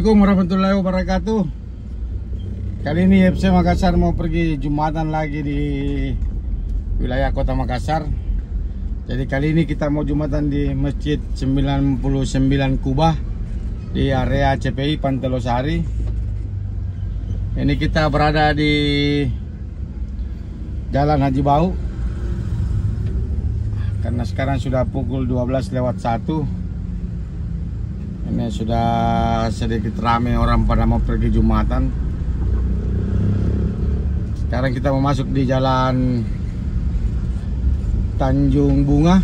Assalamualaikum warahmatullahi wabarakatuh. Kali ini FC Makassar mau pergi Jumatan lagi di wilayah kota Makassar. Jadi kali ini kita mau Jumatan di Masjid 99 Kubah di area CPI Pantai Losari. Ini kita berada di Jalan Haji Bau. Karena sekarang sudah pukul 12:01. Ini sudah sedikit ramai orang pada mau pergi Jumatan. Sekarang kita mau masuk di Jalan Tanjung Bunga.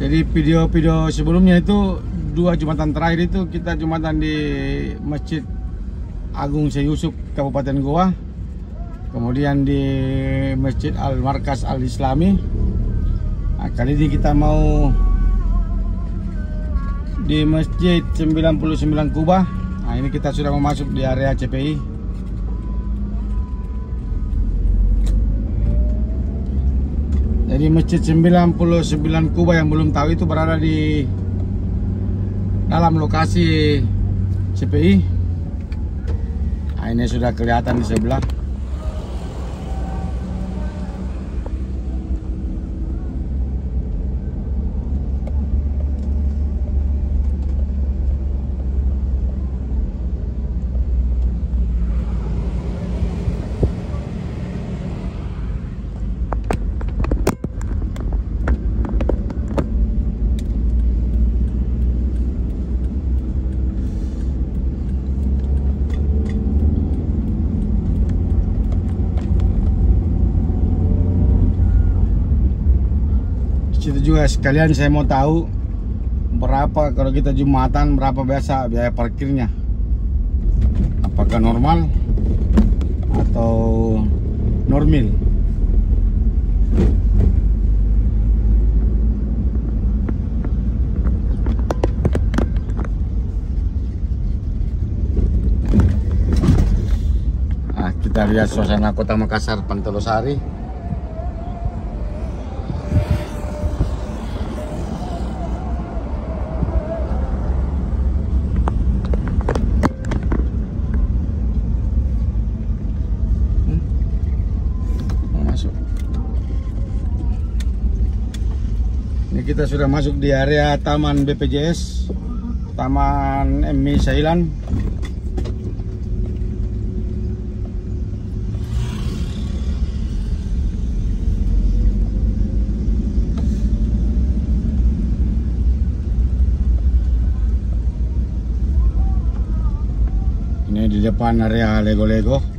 Jadi video-video sebelumnya itu, dua Jumatan terakhir itu kita Jumatan di Masjid Agung Syekh Yusuf Kabupaten Goa, kemudian di Masjid Al-Markas Al-Islami. Nah, kali ini kita mau di Masjid 99 Kubah. Nah, ini kita sudah mau masuk di area CPI. Jadi Masjid 99 Kubah yang belum tahu itu berada di dalam lokasi CPI. Nah, ini sudah kelihatan di sebelah. Itu juga sekalian saya mau tahu berapa kalau kita Jumatan, berapa biasa biaya parkirnya, apakah normal atau normil. Nah, kita lihat suasana kota Makassar Pantai Losari. Kita sudah masuk di area Taman BPJS, Taman MI Sailan. Ini di depan area Lego-Lego.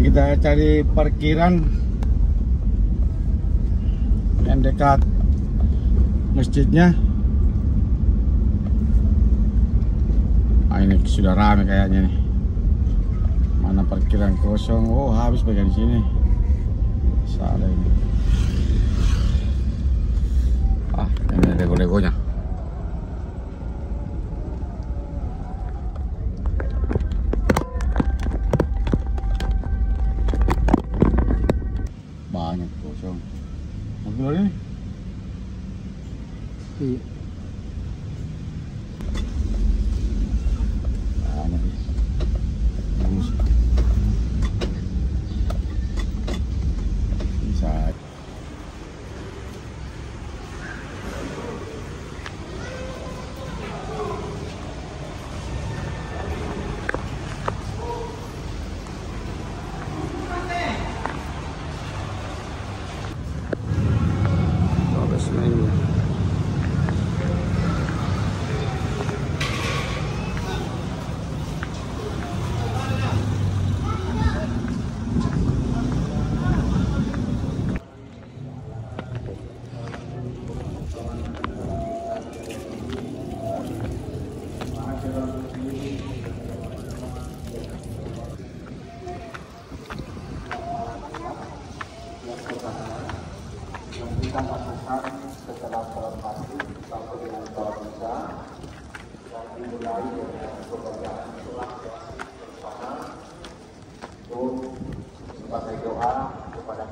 Kita cari parkiran yang dekat masjidnya. Ah, ini sudah ramai kayaknya nih. Mana parkiran kosong? Oh, habis bagian sini. Salah ini. Ah, ini lego-legonya. Banyak kosong. Mobil ini? Iya. Banyak. Bagus. Bisa.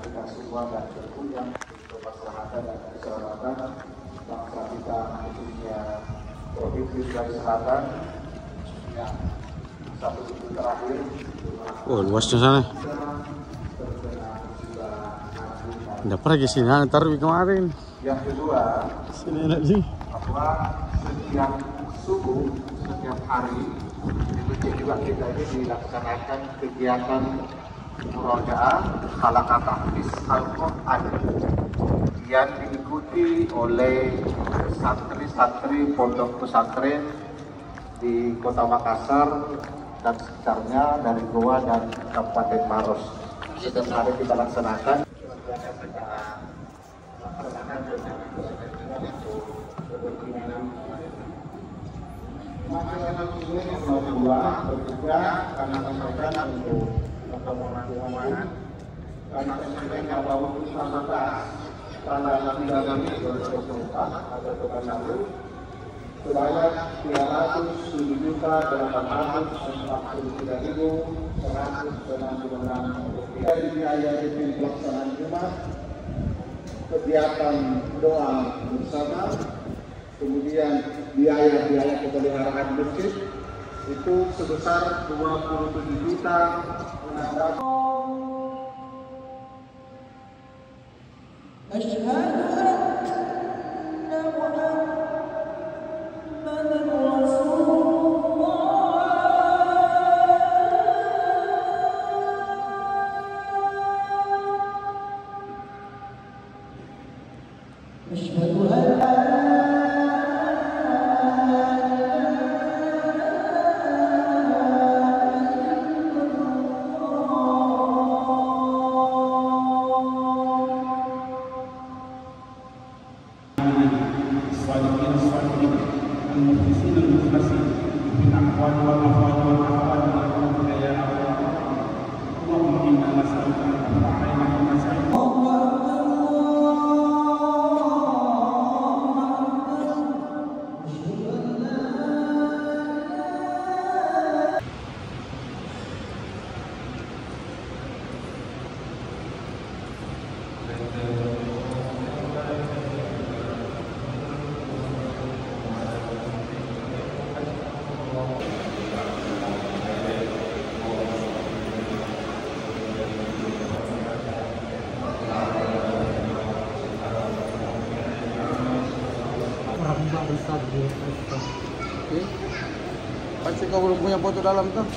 kita semua dan tentunya untuk masyarakat dan keselamatan bangsa kita, khususnya Provinsi Sulawesi Selatan yang satu minggu terakhir. Oh, luasnya sana. Udah pergi sini, ntar kemarin. Yang kedua, sini enak sih. Bahwa setiap subuh, setiap hari di masjid juga kita ini dilaksanakan kegiatan murojaah halaqah tahfiz Al-Quran yang diikuti oleh santri-santri pondok pesantren di Kota Makassar dan sekitarnya dari Goa dan Kabupaten Maros. Setiap hari kita laksanakan. Masyarakat ini berdua bekerja karena sampaikan untuk pemakaman karena sampaikan bahwa usaha tanggal 3 Mei 2024 atau pekan lalu sebanyak 373.166 rupiah biaya pelaksanaan Jumat, kegiatan doa bersama, kemudian biaya pemeliharaan masjid itu sebesar 27 juta. Pasti kau belum punya foto dalam tuh.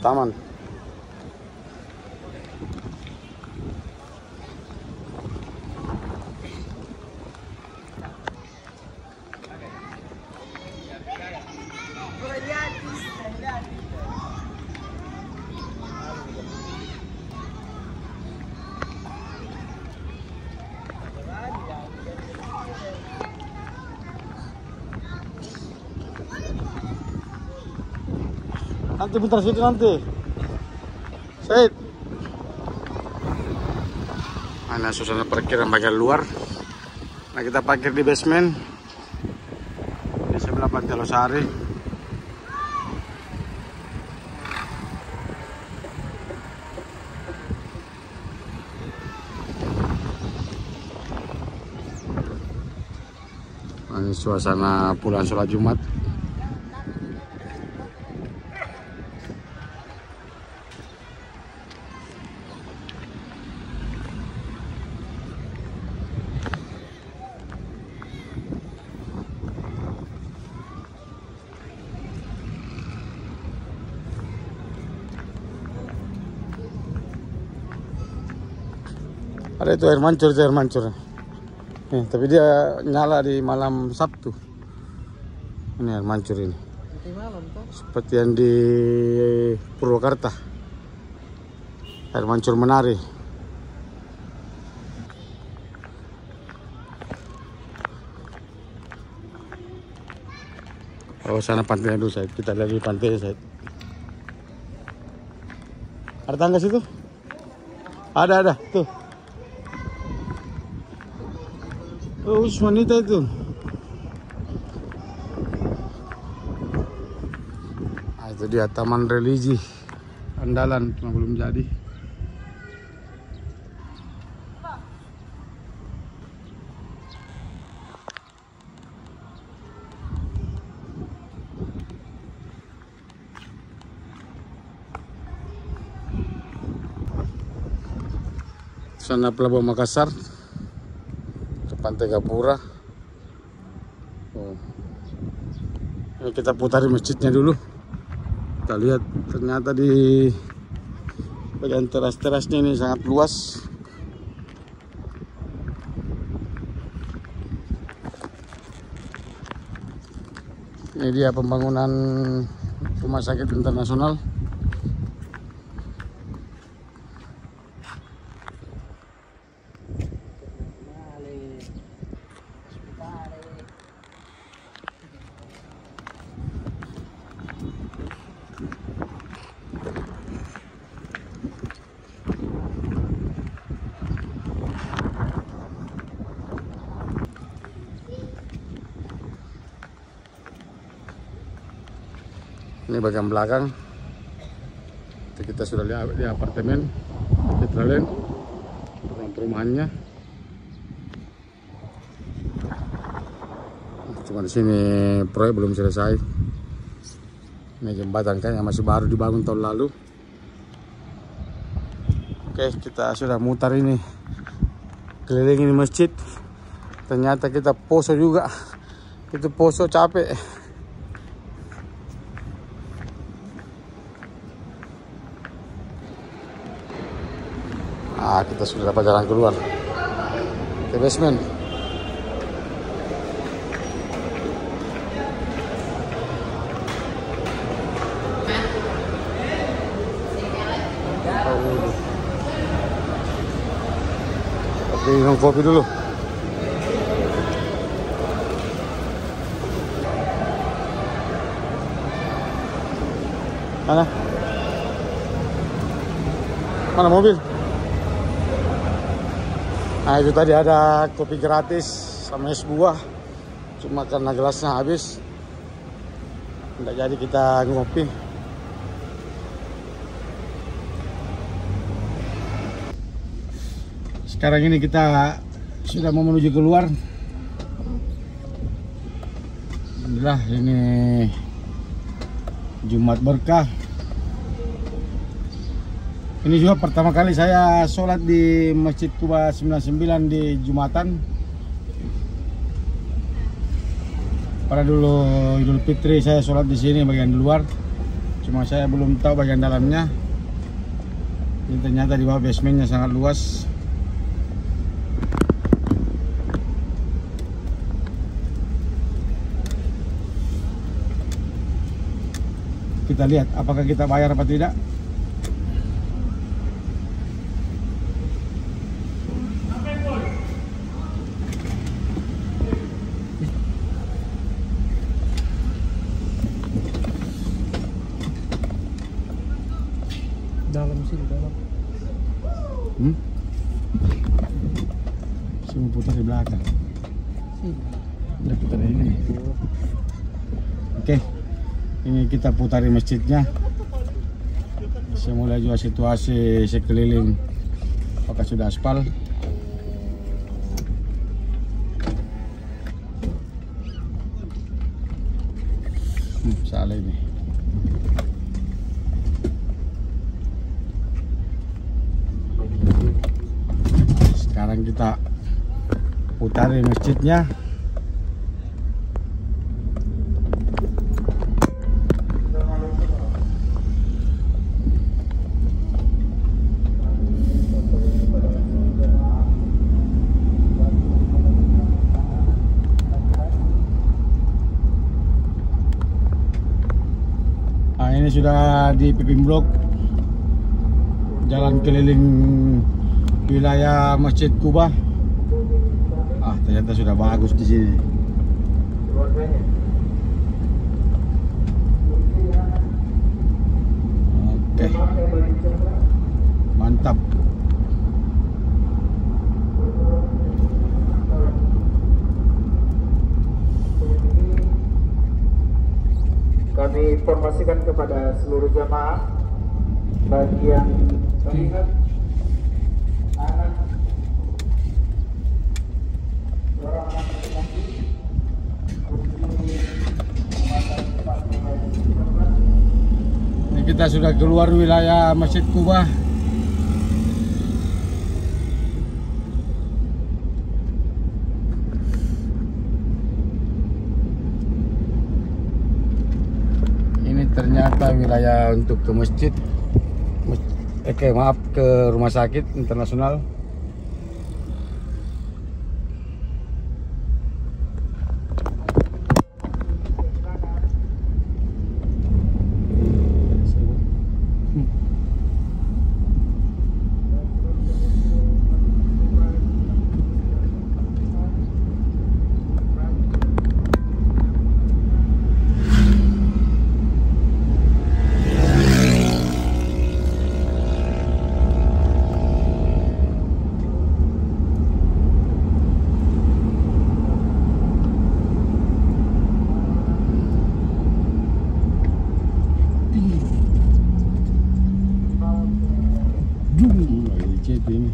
Taman. Nanti bentar situ nanti. Said. Mana suasana parkiran bagian luar. Nah, kita parkir di basement. Di sebelah Pantai Losari. Nah, ini suasana pulang sholat Jumat. Ada itu air mancur, Tapi dia nyala di malam Sabtu. Ini air mancur ini. Seperti yang di Purwakarta. Air mancur Menari. Oh, sana pantainya dulu, Said. Kita lihat di pantai, Said. Ada tangga situ? Ada, tuh. Oh, wanita itu. Nah, itu dia taman religi andalan, cuma belum jadi. Sana Pelabuhan Makassar. Pantai Gapura. Oh. Ini kita putari masjidnya dulu. Kita lihat ternyata di bagian teras-terasnya ini sangat luas. Ini dia pembangunan rumah sakit internasional. Ini bagian belakang. Kita sudah lihat di apartemen Petralen, perumahannya. Cuma di sini proyek belum selesai. Ini jembatan kan yang masih baru dibangun tahun lalu. Oke, kita sudah mutar ini, keliling ini masjid. Ternyata kita poso juga. Itu poso capek. Kita sudah dapat jalan keluar ke basement. Oke, minum kopi dulu. Mana mobil? Nah, itu tadi ada kopi gratis sama es buah. Cuma karena gelasnya habis, tidak jadi kita ngopi. Sekarang ini kita sudah mau menuju keluar. Alhamdulillah, ini Jumat berkah. Ini juga pertama kali saya sholat di Masjid Kuba 99 di Jumatan. Pada dulu Idul Fitri saya sholat di sini bagian luar. Cuma saya belum tahu bagian dalamnya. Ini ternyata di bawah basementnya sangat luas. Kita lihat apakah kita bayar apa tidak. Dalam sih, di dalam. Saya mau putar di belakang. Sini. Udah putar ini. Oke, ini kita putari masjidnya. Saya mulai juga situasi sekeliling. Apakah sudah aspal? Salah ini. Sekarang kita putari masjidnya. sudah di Piping Blok, jalan keliling wilayah Masjid Kuba. Ternyata sudah bagus di sini. Oke, mantap. Kami informasikan kepada seluruh jamaah bagi yang melihat anak seorang anak laki-laki Ini kita sudah keluar wilayah Masjid Kuba. Ternyata wilayah untuk ke masjid, ke rumah sakit internasional. Ini.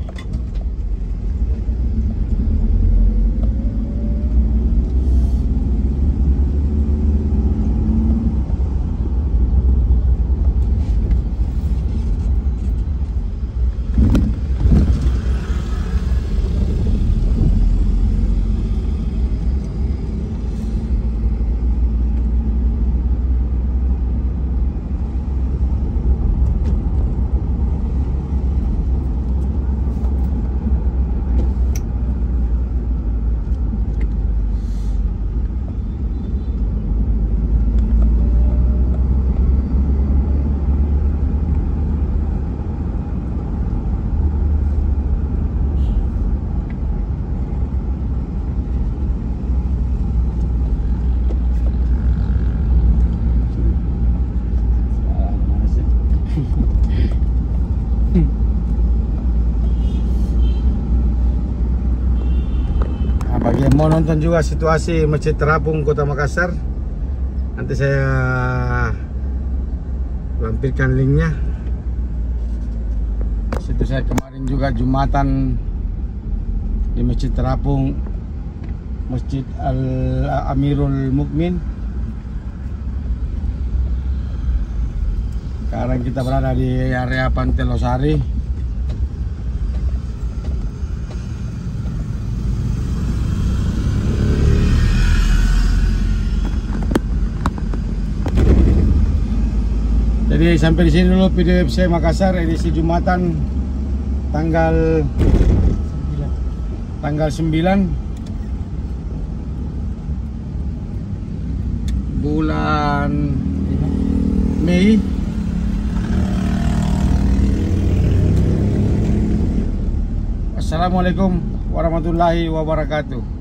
Bagi yang mau nonton juga situasi Masjid Terapung Kota Makassar, nanti saya lampirkan linknya. Situ saya kemarin juga Jumatan di Masjid Terapung, Masjid Al-Amirul Mukmin. Sekarang kita berada di area Pantai Losari. Jadi sampai di sini dulu video FC Makassar edisi Jumatan tanggal 9 bulan Mei. Assalamualaikum warahmatullahi wabarakatuh.